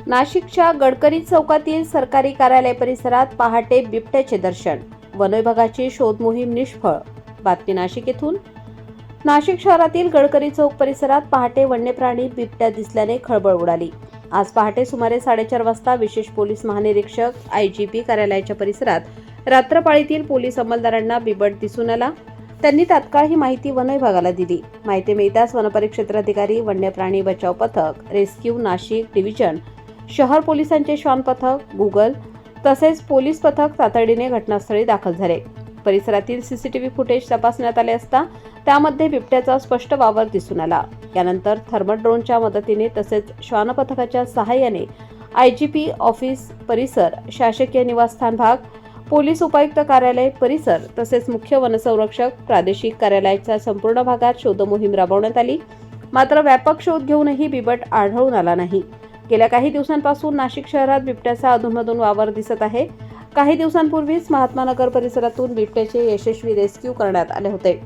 नाशिकच्या गडकरी चौकातील सरकारी कार्यालय परिसरात पहाटे बिबट्याचे दर्शन, वन विभागाची शोध मोहीम निष्फळ. बातमी नाशिक येथून. नाशिक शहरातील गडकरी चौक परिसरात पहाटे वन्यप्राणी बिबट्या दिसल्याने खळबळ उडाली. आज पहाटे सुमारे 4:30 वाजता विशेष पोलीस महानिरीक्षक आयजीपी कार्यालयाच्या परिसरात रात्रपाळीतील पोलीस अंमलदारांना बिबट दिसून आला. त्यांनी तात्काळ ही माहिती वन विभागाला दिली. माहिती मिळताच वनपरिक्षेत्राधिकारी, वन्यप्राणी बचाव पथक, रेस्क्यू नाशिक डिव्हिजन, शहर पोलिसांचे श्वान पथक, गुगल तसेच पोलीस पथक तातडीने घटनास्थळी दाखल झाले. परिसरातील सीसीटीव्ही फुटेज तपासण्यात आले असता त्यामध्ये बिबट्याचा स्पष्ट वावर दिसून आला. यानंतर थर्मल ड्रोनच्या मदतीने तसेच श्वान पथकाच्या सहाय्याने आयजीपी ऑफिस परिसर, शासकीय निवासस्थान भाग, पोलीस उपायुक्त कार्यालय परिसर तसेच मुख्य वनसंरक्षक प्रादेशिक कार्यालयाच्या संपूर्ण भागात शोध मोहीम राबवण्यात आली. मात्र व्यापक शोध घेऊनही बिबट आढळून आला नाही. गेल्या काही दिवसांपासून नाशिक शहरात बिबट्याचा अधूनमधून वावर दिसत आहे. काही दिवसांपूर्वीच महात्मा नगर परिसरातून बिबट्याचे यशस्वी रेस्क्यू करण्यात आले होते.